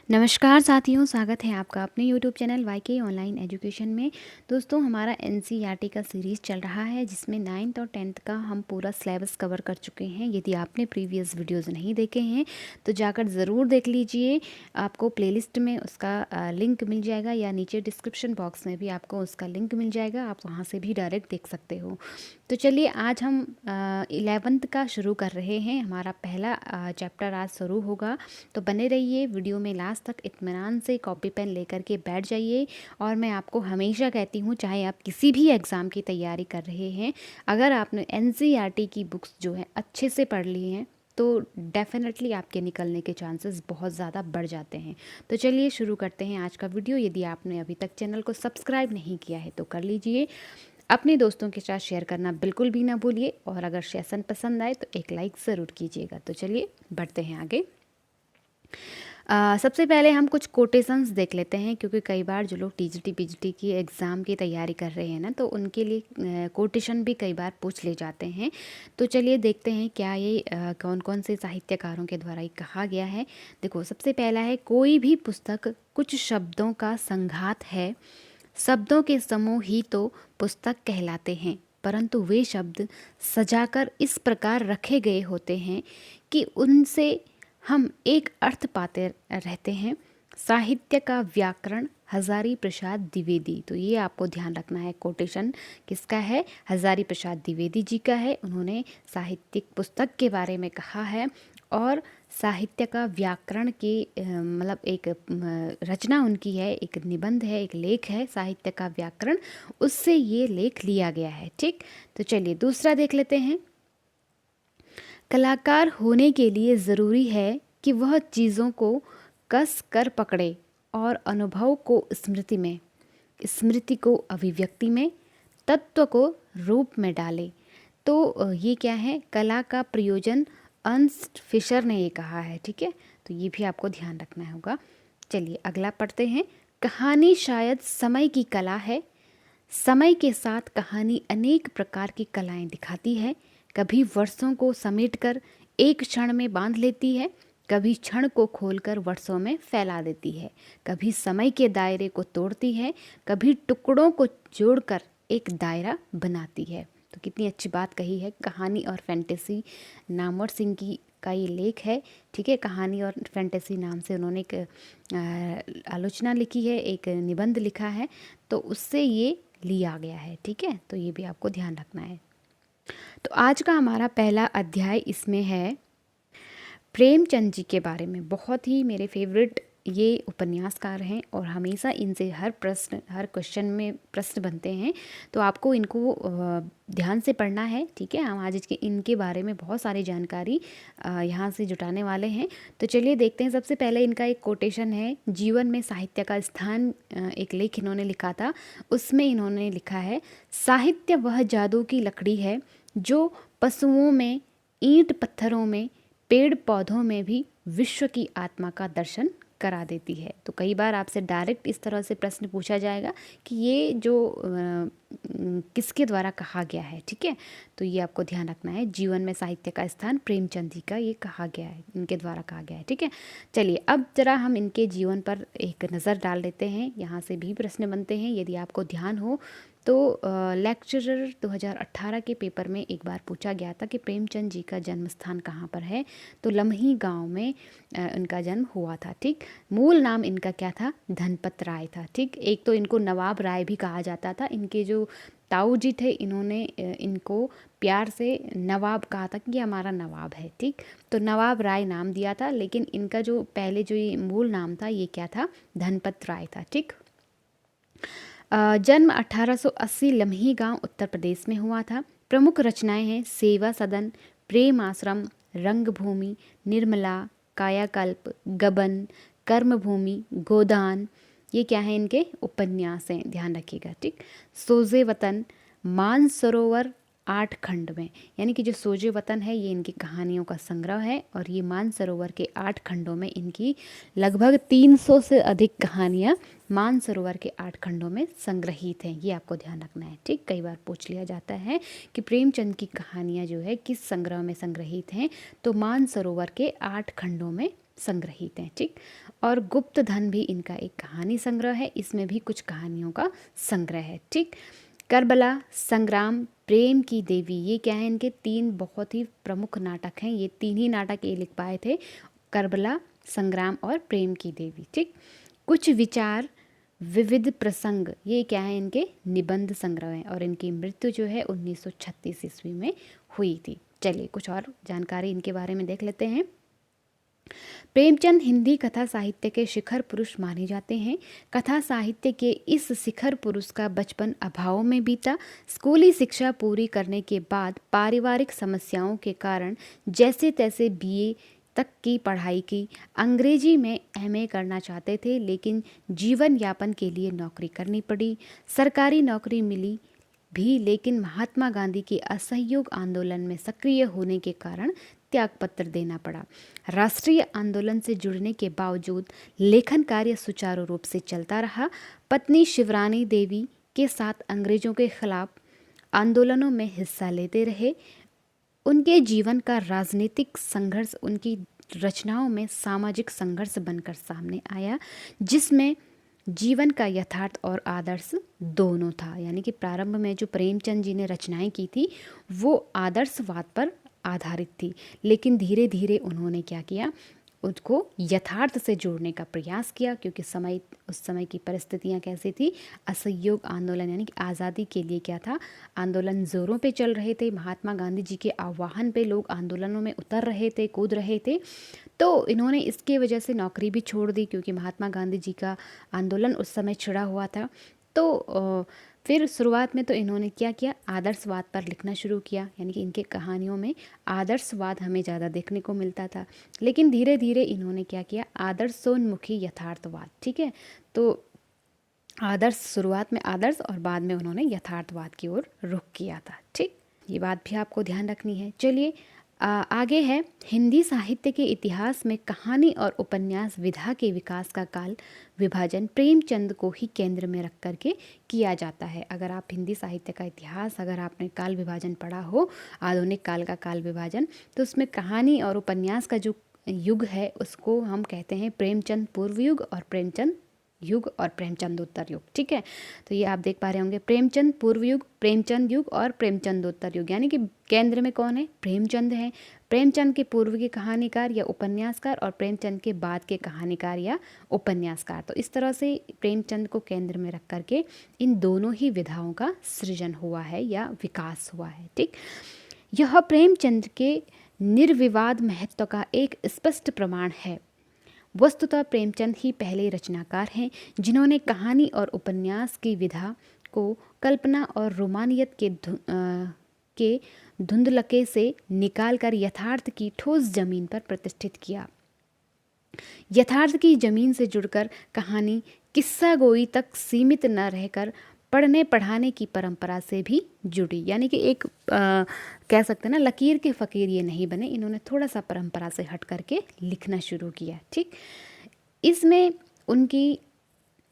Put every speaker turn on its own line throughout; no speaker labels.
नमस्कार साथियों, स्वागत है आपका अपने YouTube चैनल वाईके ऑनलाइन एजुकेशन में। दोस्तों, हमारा एनसीईआरटी का सीरीज़ चल रहा है जिसमें 9th और 10th का हम पूरा सिलेबस कवर कर चुके हैं। यदि आपने प्रीवियस वीडियोस नहीं देखे हैं तो जाकर ज़रूर देख लीजिए। आपको प्लेलिस्ट में उसका लिंक मिल जाएगा या नीचे डिस्क्रिप्शन बॉक्स में भी आपको उसका लिंक मिल जाएगा, आप वहाँ से भी डायरेक्ट देख सकते हो। तो चलिए, आज हम 11th का शुरू कर रहे हैं। हमारा पहला चैप्टर आज शुरू होगा, तो बने रहिए वीडियो में लास्ट तक। इत्मीनान से कॉपी पेन लेकर के बैठ जाइए। और मैं आपको हमेशा कहती हूँ, चाहे आप किसी भी एग्ज़ाम की तैयारी कर रहे हैं, अगर आपने एनसीईआरटी की बुक्स जो है अच्छे से पढ़ ली हैं तो डेफिनेटली आपके निकलने के चांसेस बहुत ज़्यादा बढ़ जाते हैं। तो चलिए शुरू करते हैं आज का वीडियो। यदि आपने अभी तक चैनल को सब्सक्राइब नहीं किया है तो कर लीजिए। अपने दोस्तों के साथ शेयर करना बिल्कुल भी ना भूलिए, और अगर सेशन पसंद आए तो एक लाइक ज़रूर कीजिएगा। तो चलिए बढ़ते हैं आगे। सबसे पहले हम कुछ कोटेशंस देख लेते हैं, क्योंकि कई बार जो लोग टीजीटी पीजीटी की एग्ज़ाम की तैयारी कर रहे हैं ना, तो उनके लिए कोटेशन भी कई बार पूछ ले जाते हैं। तो चलिए देखते हैं क्या ये कौन कौन से साहित्यकारों के द्वारा ये कहा गया है। देखो, सबसे पहला है, कोई भी पुस्तक कुछ शब्दों का संघात है। शब्दों के समूह ही तो पुस्तक कहलाते हैं, परंतु वे शब्द सजाकर इस प्रकार रखे गए होते हैं कि उनसे हम एक अर्थ पाते रहते हैं। साहित्य का व्याकरण हजारी प्रसाद द्विवेदी। तो ये आपको ध्यान रखना है। कोटेशन किसका है? हजारी प्रसाद द्विवेदी जी का है। उन्होंने साहित्यिक पुस्तक के बारे में कहा है, और साहित्य का व्याकरण की मतलब एक रचना उनकी है, एक निबंध है, एक लेख है साहित्य का व्याकरण, उससे ये लेख लिया गया है। ठीक, तो चलिए दूसरा देख लेते हैं। कलाकार होने के लिए ज़रूरी है कि वह चीज़ों को कस कर पकड़े और अनुभव को स्मृति को अभिव्यक्ति में, तत्व को रूप में डाले। तो ये क्या है? कला का प्रयोजन अर्नस्ट फिशर ने ये कहा है। ठीक है, तो ये भी आपको ध्यान रखना होगा। चलिए अगला पढ़ते हैं। कहानी शायद समय की कला है। समय के साथ कहानी अनेक प्रकार की कलाएं दिखाती है। कभी वर्षों को समेटकर एक क्षण में बांध लेती है, कभी क्षण को खोलकर वर्षों में फैला देती है, कभी समय के दायरे को तोड़ती है, कभी टुकड़ों को जोड़कर एक दायरा बनाती है। तो कितनी अच्छी बात कही है। कहानी और फैंटेसी, नामवर सिंह की का ये लेख है। ठीक है, कहानी और फैंटेसी नाम से उन्होंने एक आलोचना लिखी है, एक निबंध लिखा है, तो उससे ये लिया गया है। ठीक है, तो ये भी आपको ध्यान रखना है। तो आज का हमारा पहला अध्याय इसमें है प्रेमचंद जी के बारे में। बहुत ही मेरे फेवरेट ये उपन्यासकार हैं, और हमेशा इनसे हर क्वेश्चन में प्रश्न बनते हैं, तो आपको इनको ध्यान से पढ़ना है। ठीक है, हम आज इनके बारे में बहुत सारी जानकारी यहाँ से जुटाने वाले हैं। तो चलिए देखते हैं। सबसे पहले इनका एक कोटेशन है, जीवन में साहित्य का स्थान। एक लेख इन्होंने लिखा था, उसमें इन्होंने लिखा है, साहित्य वह जादू की लकड़ी है जो पशुओं में, ईंट पत्थरों में, पेड़ पौधों में भी विश्व की आत्मा का दर्शन करा देती है। तो कई बार आपसे डायरेक्ट इस तरह से प्रश्न पूछा जाएगा कि ये जो किसके द्वारा कहा गया है। ठीक है, तो ये आपको ध्यान रखना है। जीवन में साहित्य का स्थान, प्रेमचंद जी का ये कहा गया है, इनके द्वारा कहा गया है। ठीक है, चलिए अब जरा हम इनके जीवन पर एक नज़र डाल देते हैं। यहाँ से भी प्रश्न बनते हैं, यदि आपको ध्यान हो तो। लेक्चरर 2018 के पेपर में एक बार पूछा गया था कि प्रेमचंद जी का जन्म स्थान कहाँ पर है, तो लम्ही गांव में इनका जन्म हुआ था। ठीक, मूल नाम इनका क्या था? धनपत राय था। ठीक, एक तो इनको नवाब राय भी कहा जाता था। इनके जो ताऊ जी थे, इन्होंने इनको प्यार से नवाब कहा था कि ये हमारा नवाब है। ठीक, तो नवाब राय नाम दिया था, लेकिन इनका जो पहले जो ये मूल नाम था ये क्या था? धनपत राय था। ठीक, जन्म 1880 लम्ही गांव उत्तर प्रदेश में हुआ था। प्रमुख रचनाएं हैं सेवा सदन, प्रेम आश्रम, रंगभूमि, निर्मला, कायाकल्प, गबन, कर्मभूमि, गोदान। ये क्या है? इनके उपन्यास हैं, ध्यान रखिएगा। ठीक, सोजे वतन, मानसरोवर 8 खंड में, यानी कि जो सोजे वतन है ये इनकी कहानियों का संग्रह है, और ये मानसरोवर के 8 खंडों में इनकी लगभग 300 से अधिक कहानियाँ मानसरोवर के 8 खंडों में संग्रहित हैं। ये आपको ध्यान रखना है। ठीक, कई बार पूछ लिया जाता है कि प्रेमचंद की कहानियाँ जो है किस संग्रह में संग्रहित हैं, तो मानसरोवर के 8 खंडों में संग्रहित हैं। ठीक, और गुप्त धन भी इनका एक कहानी संग्रह है, इसमें भी कुछ कहानियों का संग्रह है। ठीक, करबला, संग्राम, प्रेम की देवी, ये क्या है, इनके 3 बहुत ही प्रमुख नाटक हैं। ये 3 ही नाटक ये लिख पाए थे, करबला, संग्राम और प्रेम की देवी। ठीक, कुछ विचार, विविध प्रसंग, ये क्या है, इनके निबंध संग्रह हैं और इनकी मृत्यु जो है 1936 ईस्वी में हुई थी। चलिए कुछ और जानकारी इनके बारे में देख लेते हैं। प्रेमचंद हिंदी कथा साहित्य के शिखर पुरुष माने जाते हैं। कथा साहित्य के इस शिखर पुरुष का बचपन अभाव में बीता। स्कूली शिक्षा पूरी करने के बाद पारिवारिक समस्याओं के कारण जैसे तैसे बीए तक की पढ़ाई की। अंग्रेजी में एमए करना चाहते थे, लेकिन जीवन यापन के लिए नौकरी करनी पड़ी। सरकारी नौकरी मिली भी, लेकिन महात्मा गांधी के असहयोग आंदोलन में सक्रिय होने के कारण त्यागपत्र देना पड़ा। राष्ट्रीय आंदोलन से जुड़ने के बावजूद लेखन कार्य सुचारू रूप से चलता रहा। पत्नी शिवरानी देवी के साथ अंग्रेजों के खिलाफ आंदोलनों में हिस्सा लेते रहे। उनके जीवन का राजनीतिक संघर्ष उनकी रचनाओं में सामाजिक संघर्ष बनकर सामने आया, जिसमें जीवन का यथार्थ और आदर्श दोनों था। यानी कि प्रारंभ में जो प्रेमचंद जी ने रचनाएं की थी वो आदर्शवाद पर आधारित थी, लेकिन धीरे धीरे उन्होंने क्या किया, उसको यथार्थ से जोड़ने का प्रयास किया, क्योंकि उस समय की परिस्थितियां कैसी थी, असहयोग आंदोलन यानी कि आज़ादी के लिए क्या था, आंदोलन ज़ोरों पे चल रहे थे। महात्मा गांधी जी के आह्वान पे लोग आंदोलनों में उतर रहे थे, कूद रहे थे। तो इन्होंने इसके वजह से नौकरी भी छोड़ दी, क्योंकि महात्मा गांधी जी का आंदोलन उस समय छिड़ा हुआ था। तो फिर शुरुआत में तो इन्होंने क्या किया, आदर्शवाद पर लिखना शुरू किया, यानी कि इनके कहानियों में आदर्शवाद हमें ज़्यादा देखने को मिलता था। लेकिन धीरे धीरे इन्होंने क्या किया, आदर्शोन्मुखी यथार्थवाद, ठीक है, तो आदर्श, शुरुआत में आदर्श और बाद में उन्होंने यथार्थवाद की ओर रुख किया था। ठीक, ये बात भी आपको ध्यान रखनी है। चलिए आगे है, हिंदी साहित्य के इतिहास में कहानी और उपन्यास विधा के विकास का काल विभाजन प्रेमचंद को ही केंद्र में रख करके किया जाता है। अगर आप हिंदी साहित्य का इतिहास, अगर आपने काल विभाजन पढ़ा हो, आधुनिक काल का काल विभाजन, तो उसमें कहानी और उपन्यास का जो युग है उसको हम कहते हैं प्रेमचंद पूर्व युग और प्रेमचंद युग और प्रेमचंदोत्तर युग। ठीक है, तो ये आप देख पा रहे होंगे, प्रेमचंद पूर्व युग, प्रेमचंद युग और प्रेमचंदोत्तर युग, यानी कि केंद्र में कौन है, प्रेमचंद है। प्रेमचंद के पूर्व के कहानीकार या उपन्यासकार और प्रेमचंद के बाद के कहानीकार या उपन्यासकार। तो इस तरह से प्रेमचंद को केंद्र में रख करके इन दोनों ही विधाओं का सृजन हुआ है या विकास हुआ है। ठीक, यह प्रेमचंद के निर्विवाद महत्व का एक स्पष्ट प्रमाण है। वस्तुतः प्रेमचंद ही पहले रचनाकार हैं जिन्होंने कहानी और उपन्यास की विधा को कल्पना और रोमानियत के धुंधलके से निकालकर यथार्थ की ठोस जमीन पर प्रतिष्ठित किया। यथार्थ की जमीन से जुड़कर कहानी किस्सा गोई तक सीमित न रहकर पढ़ने पढ़ाने की परंपरा से भी जुड़ी, यानी कि एक कह सकते हैं ना, लकीर के फ़कीर ये नहीं बने, इन्होंने थोड़ा सा परंपरा से हट करके लिखना शुरू किया। ठीक, इसमें उनकी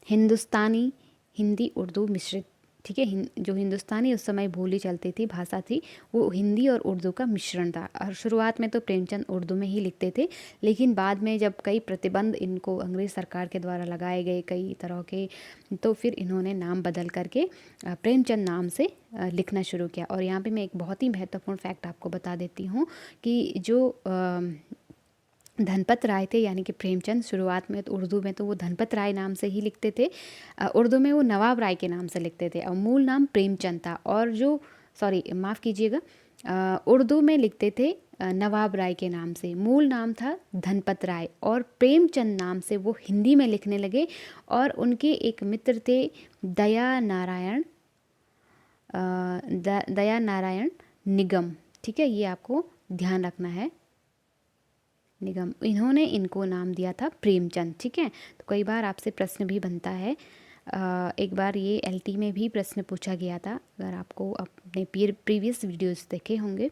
हिंदुस्तानी, हिंदी, उर्दू मिश्रित, ठीक है, जो हिंदुस्तानी उस समय बोली चलती थी, भाषा थी, वो हिंदी और उर्दू का मिश्रण था। और शुरुआत में तो प्रेमचंद उर्दू में ही लिखते थे, लेकिन बाद में जब कई प्रतिबंध इनको अंग्रेज़ सरकार के द्वारा लगाए गए कई तरह के, तो फिर इन्होंने नाम बदल करके प्रेमचंद नाम से लिखना शुरू किया। और यहाँ पे मैं एक बहुत ही महत्वपूर्ण फैक्ट आपको बता देती हूँ कि जो धनपत राय थे, यानी कि प्रेमचंद शुरुआत में तो उर्दू में तो वो धनपत राय नाम से ही लिखते थे, उर्दू में वो नवाब राय के नाम से लिखते थे, और मूल नाम प्रेमचंद था। और जो माफ़ कीजिएगा, उर्दू में लिखते थे नवाब राय के नाम से, मूल नाम था धनपत राय, और प्रेमचंद नाम से वो हिंदी में लिखने लगे। और उनके एक मित्र थे दया नारायण निगम, ठीक है, ये आपको ध्यान रखना है, निगम, इन्होंने इनको नाम दिया था प्रेमचंद। ठीक है, तो कई बार आपसे प्रश्न भी बनता है, एक बार ये एलटी में भी प्रश्न पूछा गया था, अगर आपको अपने प्रीवियस वीडियोस देखे होंगे।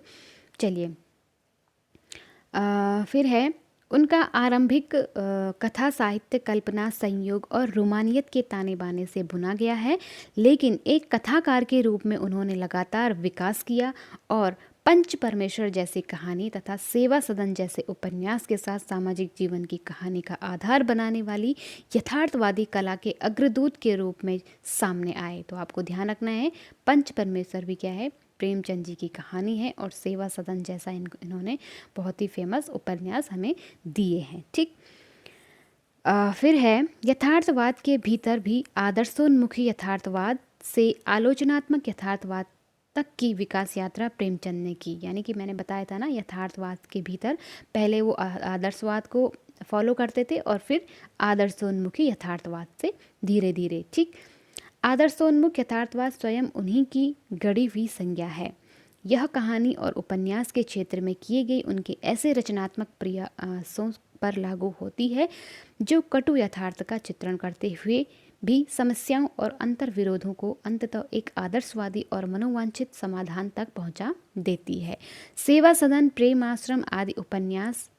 चलिए फिर है, उनका आरंभिक कथा साहित्य कल्पना, संयोग और रोमानियत के ताने बाने से बुना गया है, लेकिन एक कथाकार के रूप में उन्होंने लगातार विकास किया और पंच परमेश्वर जैसी कहानी तथा सेवा सदन जैसे उपन्यास के साथ सामाजिक जीवन की कहानी का आधार बनाने वाली यथार्थवादी कला के अग्रदूत के रूप में सामने आए। तो आपको ध्यान रखना है, पंच परमेश्वर भी क्या है, प्रेमचंद जी की कहानी है, और सेवा सदन जैसा इन्होंने बहुत ही फेमस उपन्यास हमें दिए हैं। ठीक, फिर है यथार्थवाद के भीतर भी आदर्शोन्मुखी यथार्थवाद से आलोचनात्मक यथार्थवाद तक की विकास यात्रा प्रेमचंद ने की। यानी कि मैंने बताया था ना, यथार्थवाद के भीतर पहले वो आदर्शवाद को फॉलो करते थे और फिर आदर्शोन्मुखी यथार्थवाद से धीरे धीरे। ठीक, आदर्शोन्मुख यथार्थवाद स्वयं उन्हीं की गढ़ी हुई संज्ञा है। यह कहानी और उपन्यास के क्षेत्र में किए गए उनके ऐसे रचनात्मक प्रयासों पर लागू होती है जो कटु यथार्थ का चित्रण करते हुए भी समस्याओं और अंतर्विरोधों को अंततः एक आदर्शवादी और मनोवांछित समाधान तक पहुंचा देती है। सेवा सदन, प्रेम आश्रम आदि उपन्यास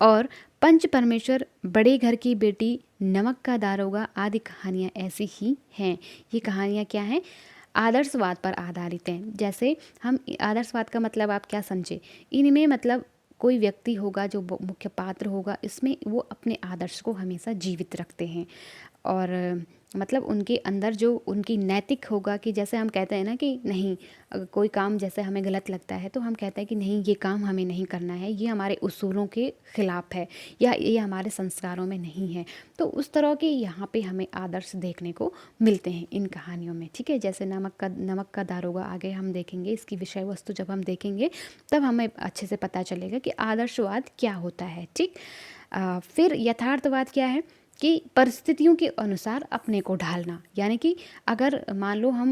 और पंच परमेश्वर, बड़े घर की बेटी, नमक का दारोगा आदि कहानियाँ ऐसी ही हैं। ये कहानियाँ क्या हैं, आदर्शवाद पर आधारित हैं। जैसे हम आदर्शवाद का मतलब आप क्या समझे, इनमें मतलब कोई व्यक्ति होगा जो मुख्य पात्र होगा, इसमें वो अपने आदर्श को हमेशा जीवित रखते हैं और मतलब उनके अंदर जो उनकी नैतिक होगा कि जैसे हम कहते हैं ना कि नहीं, अगर कोई काम जैसे हमें गलत लगता है तो हम कहते हैं कि नहीं, ये काम हमें नहीं करना है, ये हमारे उसूलों के खिलाफ है या ये हमारे संस्कारों में नहीं है। तो उस तरह के यहाँ पे हमें आदर्श देखने को मिलते हैं इन कहानियों में। ठीक है, जैसे नमक का दारोगा आगे हम देखेंगे, इसकी विषय वस्तु जब हम देखेंगे तब हमें अच्छे से पता चलेगा कि आदर्शवाद क्या होता है। ठीक, फिर यथार्थवाद क्या है कि परिस्थितियों के अनुसार अपने को ढालना। यानी कि अगर मान लो हम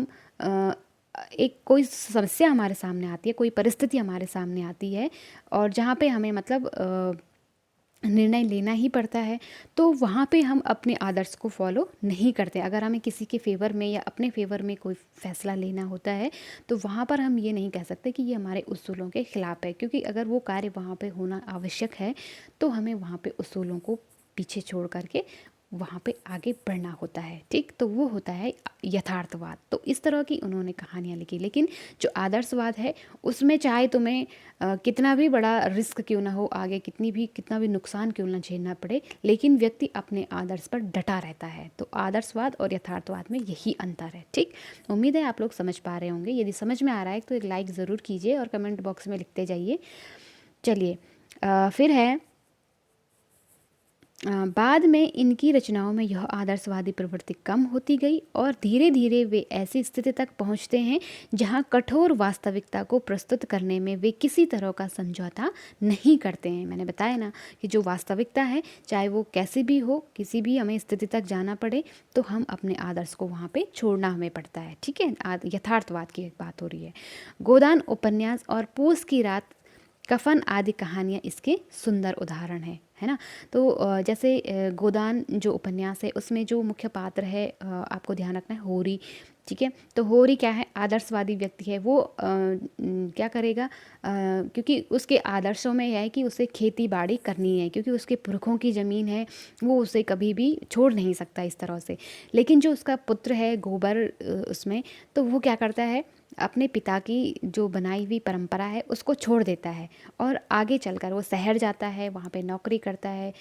एक कोई समस्या हमारे सामने आती है, कोई परिस्थिति हमारे सामने आती है और जहाँ पे हमें मतलब निर्णय लेना ही पड़ता है, तो वहाँ पे हम अपने आदर्श को फॉलो नहीं करते। अगर हमें किसी के फेवर में या अपने फेवर में कोई फैसला लेना होता है तो वहाँ पर हम ये नहीं कह सकते कि ये हमारे उसूलों के खिलाफ है, क्योंकि अगर वो कार्य वहाँ पे होना आवश्यक है तो हमें वहाँ पे उसूलों को पीछे छोड़ करके वहाँ पे आगे बढ़ना होता है। ठीक, तो वो होता है यथार्थवाद। तो इस तरह की उन्होंने कहानियाँ लिखी। लेकिन जो आदर्शवाद है उसमें चाहे तुम्हें कितना भी बड़ा रिस्क क्यों ना हो, आगे कितना भी नुकसान क्यों ना झेलना पड़े, लेकिन व्यक्ति अपने आदर्श पर डटा रहता है। तो आदर्शवाद और यथार्थवाद में यही अंतर है। ठीक, उम्मीद है आप लोग समझ पा रहे होंगे। यदि समझ में आ रहा है तो एक लाइक ज़रूर कीजिए और कमेंट बॉक्स में लिखते जाइए। चलिए, फिर है बाद में इनकी रचनाओं में यह आदर्शवादी प्रवृत्ति कम होती गई और धीरे धीरे वे ऐसी स्थिति तक पहुंचते हैं जहां कठोर वास्तविकता को प्रस्तुत करने में वे किसी तरह का समझौता नहीं करते हैं। मैंने बताया ना कि जो वास्तविकता है, चाहे वो कैसी भी हो, किसी भी हमें स्थिति तक जाना पड़े तो हम अपने आदर्श को वहाँ पर छोड़ना हमें पड़ता है। ठीक है, यथार्थवाद की बात हो रही है। गोदान उपन्यास और पूस की रात, कफन आदि कहानियाँ इसके सुंदर उदाहरण है ना। तो जैसे गोदान जो उपन्यास है उसमें जो मुख्य पात्र है, आपको ध्यान रखना है, होरी। ठीक है, तो होरी क्या है, आदर्शवादी व्यक्ति है। वो क्या करेगा, क्योंकि उसके आदर्शों में यह है कि उसे खेती बाड़ी करनी है, क्योंकि उसके पुरखों की ज़मीन है, वो उसे कभी भी छोड़ नहीं सकता इस तरह से। लेकिन जो उसका पुत्र है गोबर, उसमें तो वो क्या करता है, अपने पिता की जो बनाई हुई परंपरा है उसको छोड़ देता है और आगे चलकर वो शहर जाता है, वहाँ पे नौकरी करता है।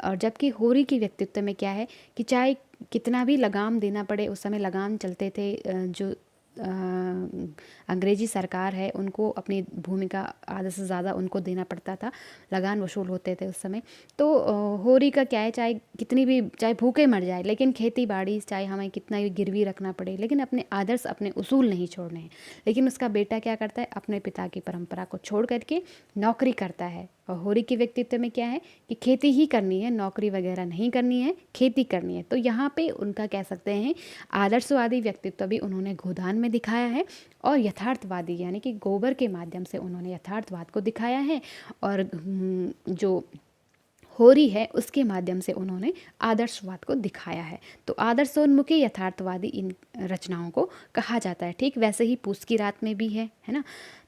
और जबकि होरी के व्यक्तित्व में क्या है कि चाहे कितना भी लगाम देना पड़े, उस समय लगाम चलते थे, जो अंग्रेजी सरकार है उनको अपनी भूमि का आधा से ज़्यादा उनको देना पड़ता था, लगान वसूल होते थे उस समय। तो होरी का क्या है, चाहे भूखे मर जाए, लेकिन खेती बाड़ी चाहे हमें कितना भी गिरवी रखना पड़े, लेकिन अपने आदर्श, अपने उसूल नहीं छोड़ने हैं। लेकिन उसका बेटा क्या करता है, अपने पिता की परंपरा को छोड़ करके नौकरी करता है। और होरी के व्यक्तित्व में क्या है कि खेती ही करनी है, नौकरी वगैरह नहीं करनी है, खेती करनी है। तो यहाँ पे उनका कह सकते हैं आदर्शवादी व्यक्तित्व भी उन्होंने गोदान में दिखाया है और यथार्थवादी यानी कि गोबर के माध्यम से उन्होंने यथार्थवाद को दिखाया है, और जो होरी है उसके माध्यम से उन्होंने आदर्शवाद को दिखाया है। तो आदर्शोन्मुखी यथार्थवादी इन रचनाओं को कहा जाता है। ठीक, वैसे ही पूस की रात में भी है ना।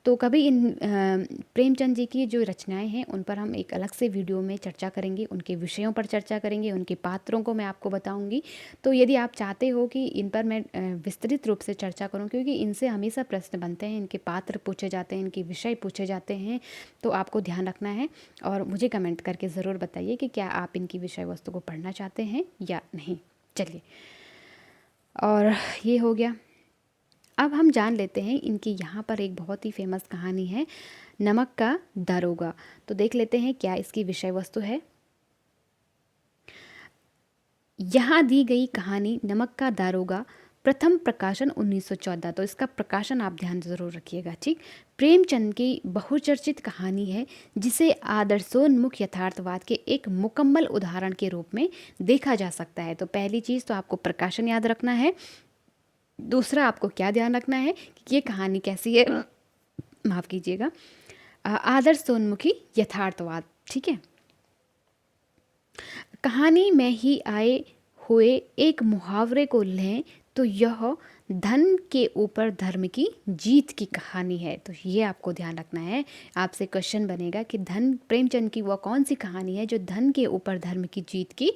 तो कभी इन प्रेमचंद जी की जो रचनाएं हैं उन पर हम एक अलग से वीडियो में चर्चा करेंगे, उनके विषयों पर चर्चा करेंगे, उनके पात्रों को मैं आपको बताऊंगी। तो यदि आप चाहते हो कि इन पर मैं विस्तृत रूप से चर्चा करूं, क्योंकि इनसे हमेशा प्रश्न बनते हैं, इनके पात्र पूछे जाते हैं, इनके विषय पूछे जाते हैं, तो आपको ध्यान रखना है और मुझे कमेंट करके ज़रूर बताइए कि क्या आप इनकी विषय वस्तु को पढ़ना चाहते हैं या नहीं। चलिए, और ये हो गया। अब हम जान लेते हैं इनकी यहाँ पर एक बहुत ही फेमस कहानी है, नमक का दारोगा। तो देख लेते हैं क्या इसकी विषय वस्तु है। यहाँ दी गई कहानी नमक का दारोगा, प्रथम प्रकाशन 1914। तो इसका प्रकाशन आप ध्यान ज़रूर रखिएगा, ठीक। प्रेमचंद की बहुचर्चित कहानी है जिसे आदर्शोन्मुख यथार्थवाद के एक मुकम्मल उदाहरण के रूप में देखा जा सकता है। तो पहली चीज़ तो आपको प्रकाशन याद रखना है। दूसरा आपको क्या ध्यान रखना है कि ये कहानी कैसी है, माफ़ कीजिएगा, आदर्शोन्मुखी यथार्थवाद, ठीक है। कहानी में ही आए हुए एक मुहावरे को लें तो यह धन के ऊपर धर्म की जीत की कहानी है। तो ये आपको ध्यान रखना है। आपसे क्वेश्चन बनेगा कि धन, प्रेमचंद की वह कौन सी कहानी है जो धन के ऊपर धर्म की जीत की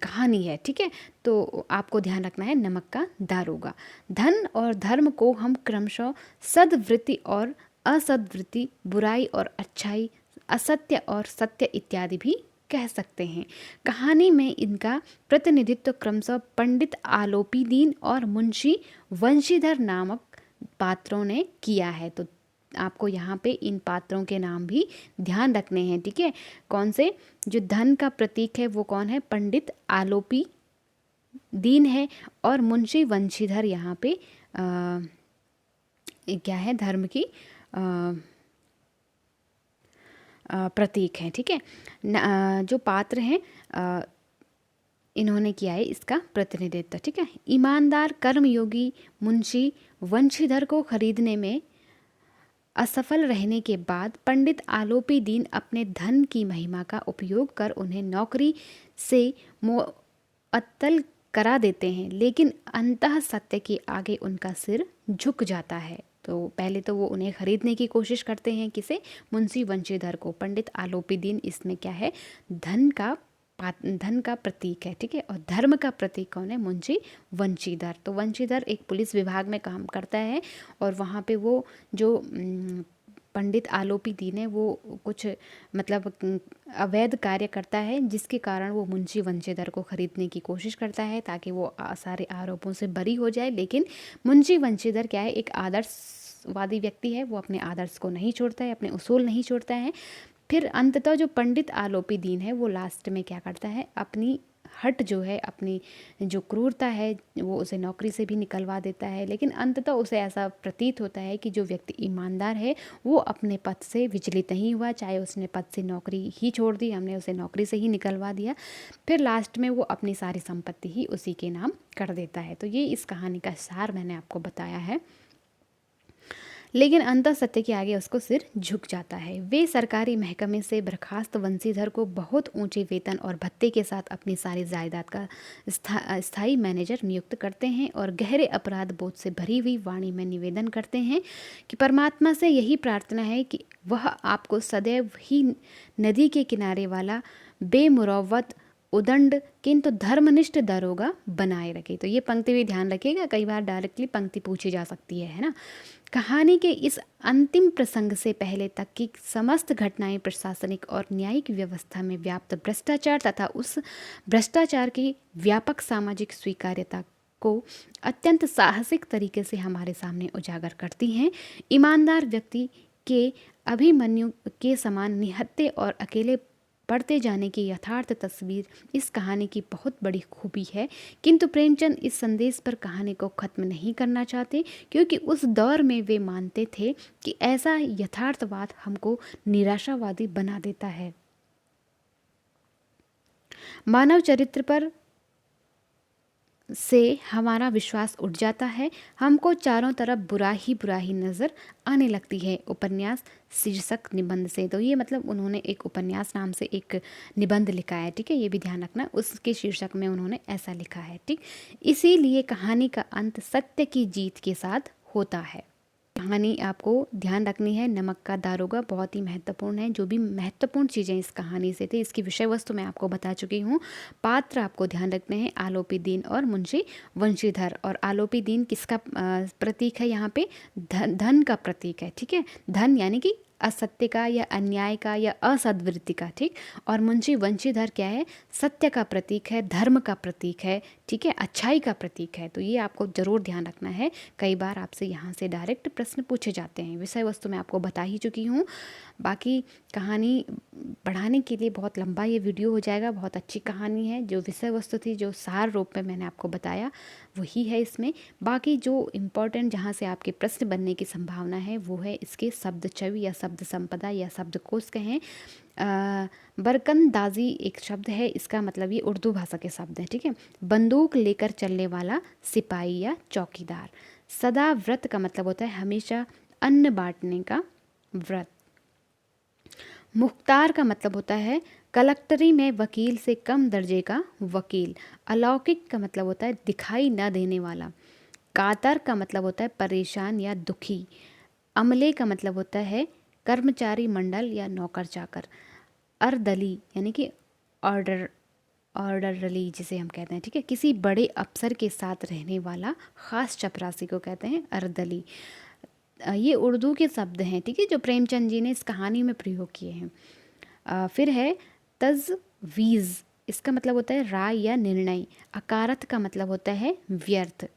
कहानी है, ठीक है। तो आपको ध्यान रखना है नमक का दारोगा। धन और धर्म को हम क्रमशः सद्वृत्ति और असद्वृत्ति, बुराई और अच्छाई, असत्य और सत्य इत्यादि भी कह सकते हैं। कहानी में इनका प्रतिनिधित्व क्रमशः पंडित आलोपीदीन और मुंशी वंशीधर नामक पात्रों ने किया है। तो आपको यहाँ पे इन पात्रों के नाम भी ध्यान रखने हैं, ठीक है। कौन से? जो धन का प्रतीक है वो कौन है? पंडित आलोपी दीन है, और मुंशी वंशीधर यहाँ पे क्या है? धर्म की प्रतीक है, ठीक है। जो पात्र हैं इन्होंने किया है इसका प्रतिनिधित्व, ठीक है। ईमानदार कर्मयोगी मुंशी वंशीधर को खरीदने में असफल रहने के बाद पंडित आलोपी दीन अपने धन की महिमा का उपयोग कर उन्हें नौकरी से मुअत्तल करा देते हैं, लेकिन अंतः सत्य के आगे उनका सिर झुक जाता है। तो पहले तो वो उन्हें खरीदने की कोशिश करते हैं, किसे? मुंशी वंशीधर को। पंडित आलोपी दीन इसमें क्या है? धन का प्रतीक है, ठीक है। और धर्म का प्रतीक कौन है? मुंशी वंशीधर। तो वंशीधर एक पुलिस विभाग में काम करता है, और वहाँ पे वो जो पंडित आलोपी दीन है वो कुछ मतलब अवैध कार्य करता है, जिसके कारण वो मुंशी वंशीधर को खरीदने की कोशिश करता है ताकि वो सारे आरोपों से बरी हो जाए। लेकिन मुंशी वंशीधर क्या है? एक आदर्शवादी व्यक्ति है, वो अपने आदर्श को नहीं छोड़ता है, अपने उसूल नहीं छोड़ता है। फिर अंततः जो पंडित आलोपी दीन है वो लास्ट में क्या करता है? अपनी हट जो है, अपनी जो क्रूरता है, वो उसे नौकरी से भी निकलवा देता है। लेकिन अंततः उसे ऐसा प्रतीत होता है कि जो व्यक्ति ईमानदार है वो अपने पद से विचलित नहीं हुआ, चाहे उसने पद से नौकरी ही छोड़ दी, हमने उसे नौकरी से ही निकलवा दिया। फिर लास्ट में वो अपनी सारी संपत्ति ही उसी के नाम कर देता है। तो ये इस कहानी का सार मैंने आपको बताया है। लेकिन अंतः सत्य के आगे उसको सिर झुक जाता है। वे सरकारी महकमे से बर्खास्त वंशीधर को बहुत ऊंचे वेतन और भत्ते के साथ अपनी सारी जायदाद का स्थायी मैनेजर नियुक्त करते हैं, और गहरे अपराध बोध से भरी हुई वाणी में निवेदन करते हैं कि परमात्मा से यही प्रार्थना है कि वह आपको सदैव ही नदी के किनारे वाला बेमुरव्वत उदंड किंतु धर्मनिष्ठ दारोगा बनाए रखे। तो ये पंक्ति भी ध्यान रखिएगा, कई बार डायरेक्टली पंक्ति पूछी जा सकती है ना। कहानी के इस अंतिम प्रसंग से पहले तक की समस्त घटनाएं प्रशासनिक और न्यायिक व्यवस्था में व्याप्त भ्रष्टाचार तथा उस भ्रष्टाचार की व्यापक सामाजिक स्वीकार्यता को अत्यंत साहसिक तरीके से हमारे सामने उजागर करती हैं। ईमानदार व्यक्ति के अभिमन्यु के समान निहत्थे और अकेले बढ़ते जाने की यथार्थ तस्वीर इस कहानी की बहुत बड़ी खूबी है। किंतु प्रेमचंद इस संदेश पर कहानी को ख़त्म नहीं करना चाहते, क्योंकि उस दौर में वे मानते थे कि ऐसा यथार्थवाद हमको निराशावादी बना देता है। मानव चरित्र पर से हमारा विश्वास उठ जाता है, हमको चारों तरफ बुरा ही नज़र आने लगती है। उपन्यास शीर्षक निबंध से, तो ये मतलब उन्होंने एक उपन्यास नाम से एक निबंध लिखा है, ठीक है। ये भी ध्यान रखना, उसके शीर्षक में उन्होंने ऐसा लिखा है, ठीक। इसीलिए कहानी का अंत सत्य की जीत के साथ होता है। कहानी आपको ध्यान रखनी है। नमक का दारोगा बहुत ही महत्वपूर्ण है। जो भी महत्वपूर्ण चीज़ें इस कहानी से थे, इसकी विषय वस्तु मैं आपको बता चुकी हूँ। पात्र आपको ध्यान रखने हैं, आलोपी दीन और मुंशी वंशीधर। और आलोपी दीन किसका प्रतीक है यहाँ पे? धन का प्रतीक है, ठीक है। धन यानी कि असत्य का या अन्याय का या असद्वृत्ति का, ठीक। और मुंशी वंशीधर क्या है? सत्य का प्रतीक है, धर्म का प्रतीक है, ठीक है, अच्छाई का प्रतीक है। तो ये आपको ज़रूर ध्यान रखना है। कई बार आपसे यहाँ से डायरेक्ट प्रश्न पूछे जाते हैं। विषय वस्तु मैं आपको बता ही चुकी हूँ। बाकी कहानी बढ़ाने के लिए बहुत लंबा ये वीडियो हो जाएगा। बहुत अच्छी कहानी है। जो विषय वस्तु थी, जो सार रूप में मैंने आपको बताया, वही है इसमें। बाकी जो इम्पोर्टेंट जहाँ से आपके प्रश्न बनने की संभावना है वो है इसके शब्द छवि या शब्द संपदा या शब्दकोश कहें। बरकंदाजी एक शब्द है, इसका मतलब ये उर्दू भाषा के शब्द हैं, ठीक है। बंदूक लेकर चलने वाला सिपाही या चौकीदार। सदा व्रत का मतलब होता है हमेशा अन्न बांटने का व्रत। मुख्तार का मतलब होता है कलेक्टरी में वकील से कम दर्जे का वकील। अलौकिक का मतलब होता है दिखाई न देने वाला। कातर का मतलब होता है परेशान या दुखी। अमले का मतलब होता है कर्मचारी मंडल या नौकर चाकर। अर्दली यानी कि ऑर्डरली जिसे हम कहते हैं, ठीक है, किसी बड़े अफसर के साथ रहने वाला ख़ास चपरासी को कहते हैं अर्दली। ये उर्दू के शब्द हैं, ठीक है, जो प्रेमचंद जी ने इस कहानी में प्रयोग किए हैं। फिर है तजवीज़, इसका मतलब होता है राय या निर्णय। अकारथ का मतलब होता है व्यर्थ।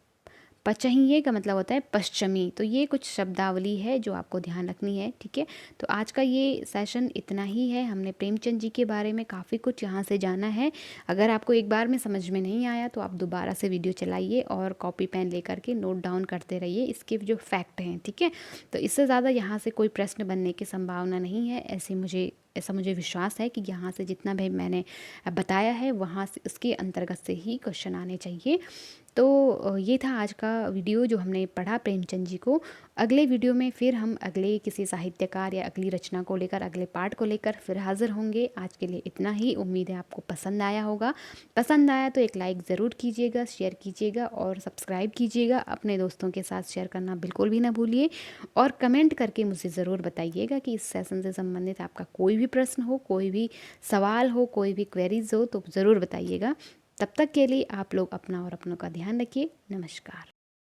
पचहिए का मतलब होता है पश्चिमी। तो ये कुछ शब्दावली है जो आपको ध्यान रखनी है, ठीक है। तो आज का ये सेशन इतना ही है। हमने प्रेमचंद जी के बारे में काफ़ी कुछ यहाँ से जाना है। अगर आपको एक बार में समझ में नहीं आया तो आप दोबारा से वीडियो चलाइए और कॉपी पेन लेकर के नोट डाउन करते रहिए इसके जो फैक्ट हैं, ठीक है। तो इससे ज़्यादा यहाँ से कोई प्रश्न बनने की संभावना नहीं है। ऐसा मुझे विश्वास है कि यहाँ से जितना भी मैंने बताया है वहाँ से उसके अंतर्गत से ही क्वेश्चन आने चाहिए। तो ये था आज का वीडियो जो हमने पढ़ा प्रेमचंद जी को। अगले वीडियो में फिर हम अगले किसी साहित्यकार या अगली रचना को लेकर, अगले पाठ को लेकर फिर हाज़िर होंगे। आज के लिए इतना ही। उम्मीद है आपको पसंद आया होगा। पसंद आया तो एक लाइक ज़रूर कीजिएगा, शेयर कीजिएगा और सब्सक्राइब कीजिएगा। अपने दोस्तों के साथ शेयर करना बिल्कुल भी ना भूलिए। और कमेंट करके मुझे ज़रूर बताइएगा कि इस सेशन से संबंधित आपका कोई भी प्रश्न हो, कोई भी सवाल हो, कोई भी क्वेरीज हो तो ज़रूर बताइएगा। तब तक के लिए आप लोग अपना और अपनों का ध्यान रखिए। नमस्कार।